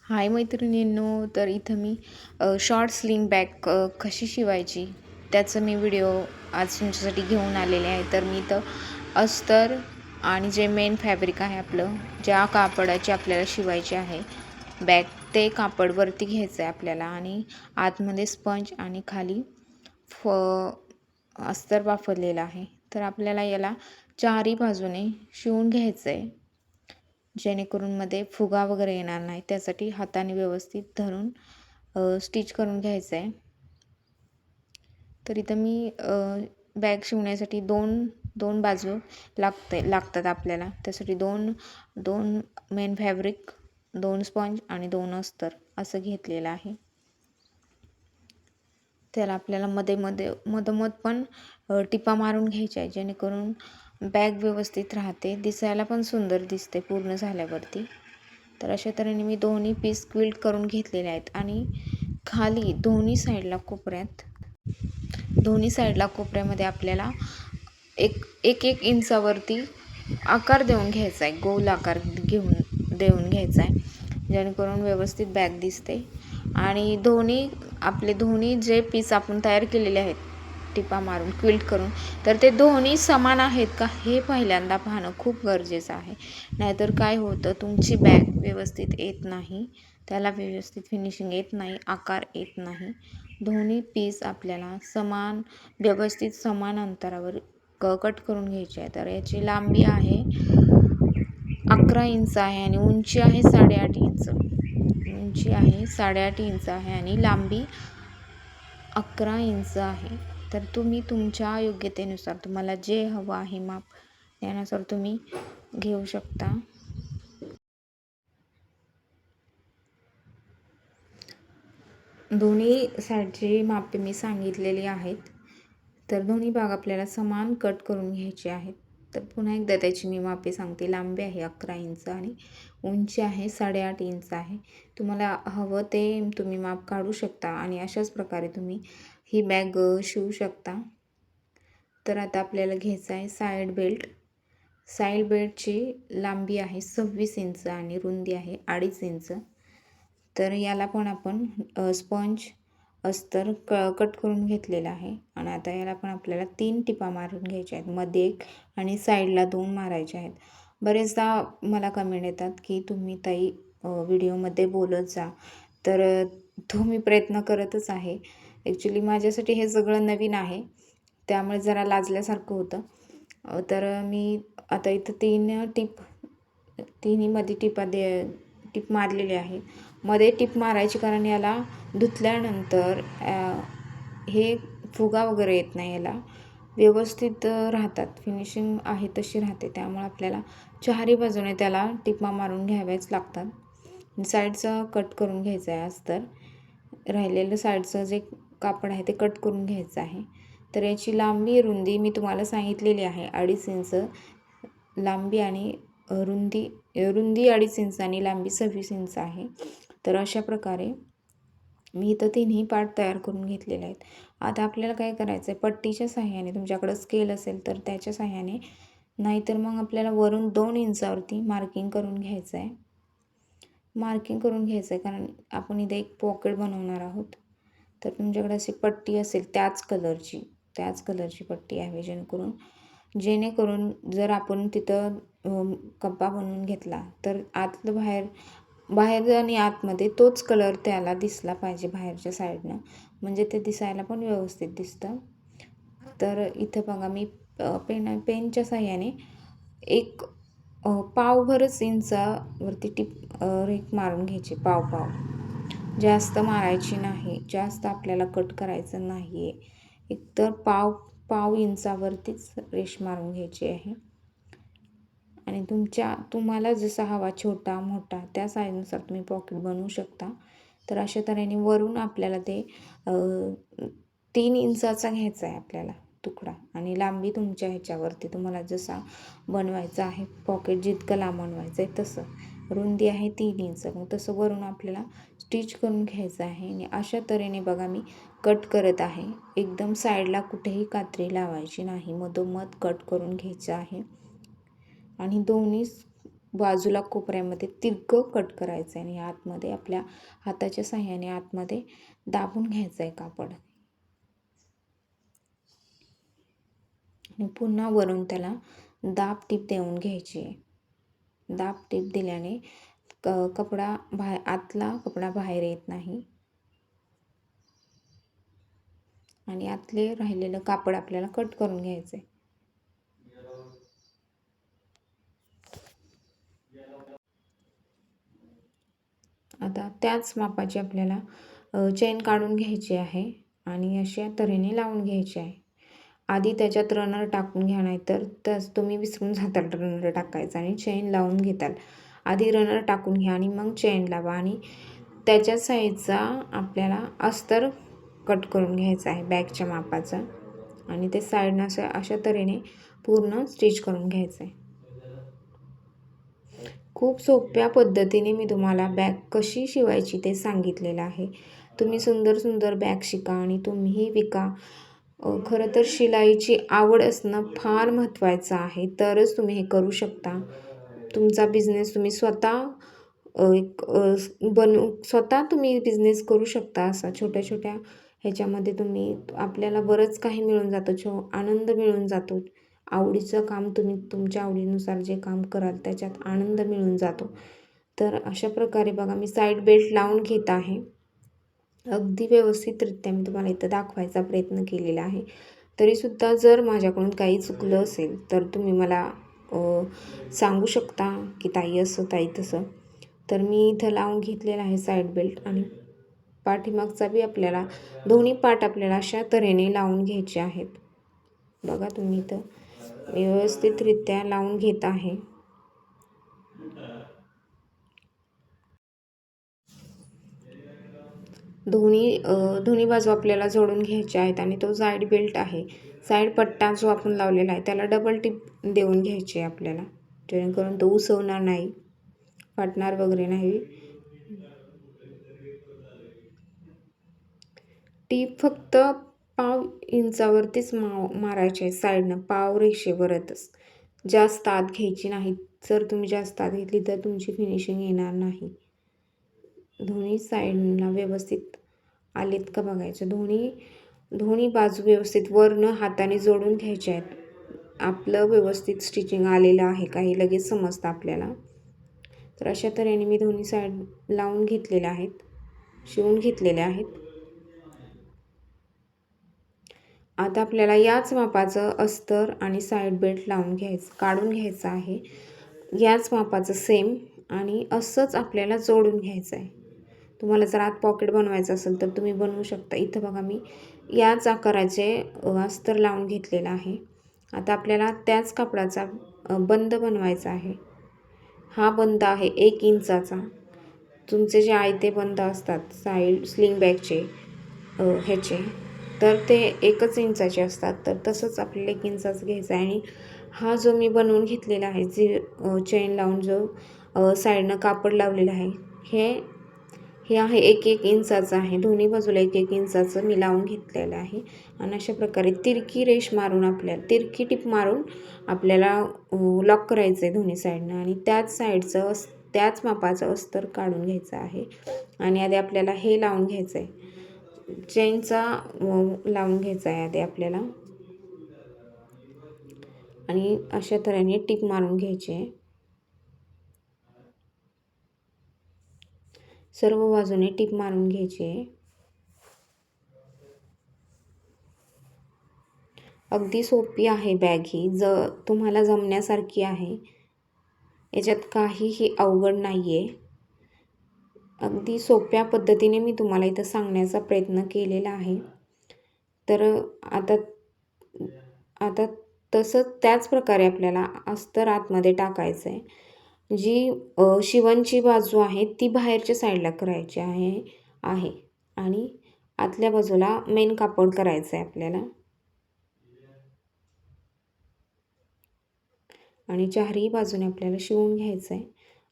हाय मैत्रिणींनो, तर इथं मी शॉर्ट स्लिंग बॅग कशी शिवायची त्याचं मी व्हिडिओ आज तुमच्यासाठी घेऊन आलेले आहे. तर मी इथं अस्तर आणि जे मेन फॅब्रिक आहे आपलं, ज्या कापडाची आपल्याला शिवायची आहे बॅग, ते कापड वरती घ्यायचं आहे आपल्याला आणि आतमध्ये स्पंज आणि खाली अस्तर वापरलेलं आहे. तर आपल्याला याला चारही बाजूने शिवून घ्यायचं आहे, जेणेकरून मध्ये फुगा वगैरे येणार नाही. त्यासाठी हाताने व्यवस्थित धरून स्टिच करून घ्यायचं आहे. तर इथं मी बॅग शिवण्यासाठी दोन बाजू लागतात आपल्याला. त्यासाठी दोन दोन मेन फॅब्रिक, दोन स्पंज आणि दोन अस्तर असं घेतलेलं आहे. त्याला आपल्याला मधोमध पण टिपा मारून घ्यायच्या आहे, जेणेकरून बॅग व्यवस्थित राहते, दिसायला पण सुंदर दिसते पूर्ण झाल्यावरती. तर अशा तऱ्हेने मी दोन्ही पीस क्विल्ट करून घेतलेले आहेत आणि खाली दोन्ही साईडला कोपऱ्यामध्ये आपल्याला एक इंचावरती आकार देऊन घ्यायचा आहे, गोल आकार देऊन घ्यायचा आहे, जेणेकरून व्यवस्थित बॅग दिसते. आणि दोन्ही जे पीस आपण तयार केलेले आहेत टिपा मारून क्विल्ट करून, तर ते दोन्ही समान आहेत का हे पहिल्यांदा पाहणं खूप गरजेचं आहे. नाहीतर काय होतं, तुमची बॅग व्यवस्थित येत नाही, त्याला व्यवस्थित फिनिशिंग येत नाही, आकार येत नाही. दोन्ही पीस आपल्याला व्यवस्थित समान अंतरावर कट करून घ्यायचे आहे. तर याची लांबी आहे 11 इंच आहे आणि उंची आहे 8.5 इंच. उंची आहे 8.5 इंच आहे आणि लांबी 11 इंच आहे. तर तुम्ही तुमच्या योग्यतेनुसार तुम्हाला जे हवं आहे माप, त्यानुसार तुम्ही घेऊ शकता. दोन्ही साईडची मापे मी सांगितलेली आहेत. तर दोन्ही भाग आपल्याला समान कट करून घ्यायचे आहेत. तर पुन्हा एकदा त्याची मी मापे सांगते. लांबी आहे 11 इंच आणि उंची आहे 8.5 इंच आहे. तुम्हाला हवं ते तुम्ही माप काढू शकता आणि अशाच प्रकारे तुम्ही ही बॅग शिवू शकता. तर आता आपल्याला घ्यायचं आहे साईड बेल्ट. साईड बेल्टची लांबी आहे 26 इंच आणि रुंदी आहे 2.5 इंच. तर याला पण आपण स्पंज अस्तर कट करून घेतलेला आहे आणि आता याला पण आपल्याला 3 टिपा मारून घ्यायच्या आहेत. मध्ये एक आणि साईडला 2 मारायचे आहेत. बरेचदा मला कमेंट येतात की तुम्ही ताई व्हिडिओमध्ये बोलत जा, तर तो मी प्रयत्न करतच आहे. ॲक्च्युली माझ्यासाठी हे सगळं नवीन आहे, त्यामुळे जरा लाजल्यासारखं होतं. तर मी आता इथं तिन्हीमध्ये टिप मारलेली आहे. मध्ये टिप मारायची, कारण याला धुतल्यानंतर हे फुगा वगैरे येत नाही, याला व्यवस्थित राहतात, फिनिशिंग आहे तशी राहते. त्यामुळे आपल्याला चारही बाजूने त्याला टिपा मारून घ्याव्याच लागतात. साईडचं कट करून घ्यायचं आहे अस्तर. राहिलेलं साईडचं जे कापड आहे ते कट करून घ्यायचं आहे. तर याची लांबी रुंदी मी तुम्हाला सांगितलेली आहे 2.5 इंच लांबी आणि रुंदी 2.5 इंच आणि लांबी 26 इंच आहे. तर अशा प्रकारे मी इथं तिन्ही पार्ट तयार करून घेतलेले आहेत. आता आपल्याला काय करायचं आहे, पट्टीच्या साहाय्याने, तुमच्याकडं स्केल असेल तर त्याच्या साहाय्याने, नाहीतर मग आपल्याला वरून 2 इंचावरती मार्किंग करून घ्यायचं आहे. कारण आपण इथे एक पॉकेट बनवणार आहोत. तर तुमच्याकडे अशी पट्टी असेल त्याच कलरची पट्टी आहे, जेणेकरून जर आपण तिथं कप्पा बनवून घेतला तर आतलं बाहेर आणि आतमध्ये तोच कलर त्याला दिसला पाहिजे बाहेरच्या साईडनं, म्हणजे ते दिसायला पण व्यवस्थित दिसतं. तर इथं बघा, मी पेनच्या साह्याने एक पावभरच इंचावरती रेख मारून घ्यायची. पाव जास्त मारायची नाही, जास्त आपल्याला कट करायचं नाही आहे. एकतर पाव इंचावरतीच रेष मारून घ्यायची आहे. आणि तुम्हाला जसा हवा, छोटा मोठा, त्या साईजनुसार तुम्ही पॉकेट बनवू शकता. तर अशा तऱ्हेने वरून आपल्याला ते 3 इंचाचा घ्यायचा आहे आपल्याला तुकडा, आणि लांबी तुमच्या ह्याच्यावरती तुम्हाला जसा बनवायचा आहे, पॉकेट जितकं लांब बनवायचं आहे तसं. रुंदी आहे 3 इंच, मग तसं वरून आपल्याला स्टिच करून घ्यायचं आहे. आणि अशा तऱ्हेने बघा मी कट करत आहे. एकदम साईडला कुठेही कात्री लावायची नाही, मधोमध कट करून घ्यायचं आहे. आणि बाजूला कोपऱ्यामध्ये तिरकं कट करायचं आहे आणि आतमध्ये आपल्या हाताच्या साह्याने आतमध्ये दाबून घ्यायचं आहे कापड आणि पुन्हा वरून त्याला दाब टीप देऊन घ्यायची आहे. दाब टीप दिल्याने कपडा आतला कपडा बाहेर येत नाही आणि आतले राहिलेलं कापड आपल्याला कट करून घ्यायचं आहे. आता त्याच मापाची आपल्याला चेन काढून घ्यायची आहे आणि अशा तऱ्हेने लावून घ्यायची आहे. आधी त्याच्यात रनर टाकून घ्या, नाही तर तुम्ही विसरून जाताल रनर टाकायचा आणि चेन लावून घेताल. आधी रनर टाकून घ्या आणि मग चेन लावा आणि त्याच्या साईजचा आपल्याला अस्तर कट करून घ्यायचा आहे बॅगच्या मापाचा आणि ते साईडनं अशा तऱ्हेने पूर्ण स्टिच करून घ्यायचं आहे. खूप सोप्या पद्धतीने मी तुम्हाला बॅग कशी शिवायची ते सांगितलेलं आहे. तुम्ही सुंदर सुंदर बॅग शिका आणि तुम्हीही विका. खरं तर शिलाईची आवड असणं फार महत्त्वाचं आहे, तरच तुम्ही हे करू शकता. तुमचा बिझनेस तुम्ही स्वतः स्वतः तुम्ही बिझनेस करू शकता. असा छोट्या छोट्या ह्याच्यामध्ये आपल्याला बरंच काही मिळून जातं, आनंद मिळून जातो. आवडीचं काम तुम्ही तुमच्या आवडीनुसार जे काम कराल त्याच्यात आनंद मिळून जातो. तर अशा प्रकारे बघा मी साईड बेल्ट लावून घेत आहे. अगदी व्यवस्थितरित्या मी तुम्हाला इथं दाखवायचा प्रयत्न केलेला आहे. तरीसुद्धा जर माझ्याकडून काही चुकलं असेल तर तुम्ही मला सांगू शकता की ताई असं ताई तसं. तर मी इथं लावून घेतलेला आहे साईड बेल्ट आणि पाठीमागचा बी आपल्याला दोन्ही पार्ट आपल्याला अशा तऱ्हेने लावून घ्यायचे आहेत. बघा तुम्ही इथं व्यवस्थितरित्या लावून घेत आहे. दोन्ही बाजू आपल्याला जोडून घ्यायच्या आहेत आणि तो साईड बेल्ट आहे, साईड पट्टा जो आपण लावलेला आहे त्याला डबल टिप देऊन घ्यायची आहे आपल्याला, जेणेकरून तो उसवणार नाही, फाटणार वगैरे नाही. टीप फक्त पाव इंचावरतीच मारायची आहे साईडनं, पाव रेषेवरच, जास्त आत घ्यायची नाही. जर तुम्ही जास्त आत घेतली तर तुमची फिनिशिंग येणार नाही. दोन्ही साईडला व्यवस्थित आलेत का बघायचं. दोन्ही बाजू व्यवस्थित वरनं हाताने जोडून घ्यायच्या आहेत. आपलं व्यवस्थित स्टिचिंग आलेलं आहे का हे लगेच समजतं आपल्याला. तर अशा तऱ्हेने मी दोन्ही साईड लावून घेतलेल्या आहेत, शिवून घेतलेल्या आहेत. आता आपल्याला याच मापाचं अस्तर आणि साईड बेल्ट काढून घ्यायचं आहे. याच मापाचं सेम आणि असंच आपल्याला जोडून घ्यायचं आहे. तुम्हाला जर आत पॉकेट बनवायचं असेल तर तुम्ही बनवू शकता. इथं बघा मी याच आकाराचे अस्तर लावून घेतलेलं आहे. आता आपल्याला त्याच कापडाचा बंद बनवायचा आहे. हा बंद आहे 1 इंचाचा. तुमचे जे आयते बंद असतात साईड स्लिंग बॅगचे ह्याचे, तर ते 1 इंचाचे असतात. तर तसंच आपल्याला 1 इंचाचं घ्यायचं आहे आणि हा जो मी बनवून घेतलेला आहे, जे चेन लावून जो साईडनं कापड लावलेलं आहे, हे आहे 1 इंचाचं आहे. दोन्ही बाजूला 1 इंचाचं मी लावून घेतलेलं आहे आणि अशा प्रकारे तिरकी टिप मारून आपल्याला लॉक करायचं आहे दोन्ही साईडनं आणि त्याच मापाचं अस्तर काढून घ्यायचं आहे आणि आधी आपल्याला हे लावून घ्यायचं आहे, चेनचा लावून घ्यायचा आहे आधी आपल्याला आणि अशा तऱ्हेने टिप मारून घ्यायची आहे. सर्व बाजूने टिप मारून घ्यायची आहे. अगदी सोपी आहे बॅग ही, तुम्हाला जमण्यासारखी आहे. याच्यात काहीही अवघड नाही आहे. अगदी सोप्या पद्धतीने मी तुम्हाला इथं सांगण्याचा प्रयत्न केलेला आहे. तर आता तसंच त्याच प्रकारे आपल्याला अस्तर आतमध्ये टाकायचं आहे. जी शिवणची बाजू आहे ती बाहेरच्या साईडला करायची आहे आणि आतल्या बाजूला मेन कापड करायचं आहे आपल्याला आणि चारही बाजूने आपल्याला शिवून घ्यायचं आहे.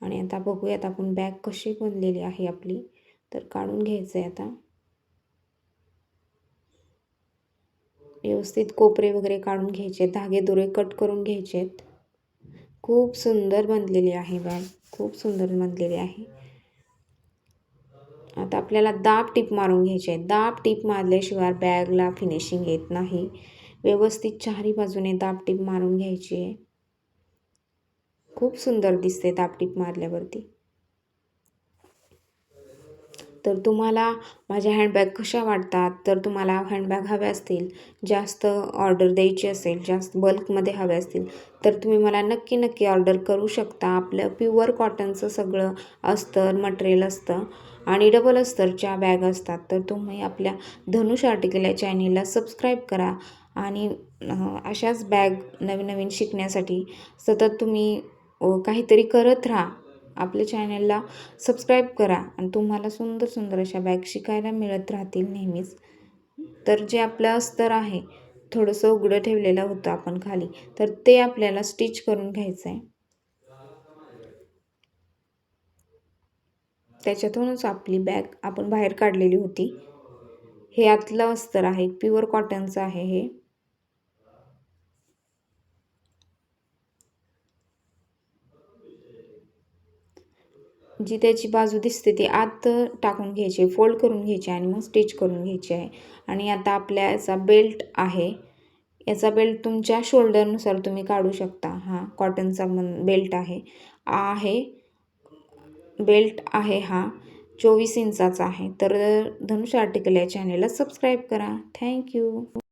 आणि आता बघूयात आपण बॅग कशी बनलेली आहे आपली. तर काढून घ्यायचं आहे आता. व्यवस्थित कोपरे वगैरे काढून घ्यायचे, धागे दोरे कट करून घ्यायचे आहेत. खूप सुंदर बनलेली आहे बॅग, खूप सुंदर बनलेली आहे. आता आपल्याला दाब टीप मारून घ्यायची आहे. दाब टीप मारल्याशिवाय बॅगला फिनिशिंग येत नाही. व्यवस्थित चारही बाजूने दाब टीप मारून घ्यायची आहे. खूप सुंदर दिसते दाब टीप मारल्यावरती. तर तुम्हाला माझ्या हँडबॅग कशा वाटतात? तर तुम्हाला हँडबॅग हव्या असतील, जास्त ऑर्डर द्यायची असेल, जास्त बल्कमध्ये हव्या असतील, तर तुम्ही मला नक्की ऑर्डर करू शकता. आपलं प्युअर कॉटनचं सगळं अस्तर मटेरियल असतं आणि डबल अस्तरच्या बॅग असतात. तर तुम्ही आपल्या धनुष आर्टिकल या चॅनेलला सबस्क्राईब करा आणि अशाच बॅग नवीन शिकण्यासाठी सतत तुम्ही काहीतरी करत राहा. आपल्या चॅनलला सबस्क्राईब करा आणि तुम्हाला सुंदर अशा बॅग शिकायला मिळत राहतील नेहमीच. तर जे आपलं अस्तर आहे थोडंसं उघडं ठेवलेलं होतं आपण खाली, तर ते आपल्याला स्टिच करून घ्यायचं आहे. त्याच्यातूनच आपली बॅग आपण बाहेर काढलेली होती. हे आतलं अस्तर आहे, प्युअर कॉटनचं आहे हे. जी त्याची बाजू दिसते ती आत टाकून घ्यायची, फोल्ड करून घ्यायची आणि मग स्टिच करून घ्यायची आहे. आणि आता आपल्या याचा बेल्ट आहे. याचा बेल्ट तुमच्या शोल्डरनुसार तुम्ही काढू शकता. हा कॉटनचा बेल्ट आहे बेल्ट आहे हा 24 इंचाचा आहे. तर धनुष आर्टिकल या चॅनेलला सबस्क्राईब करा. थँक्यू.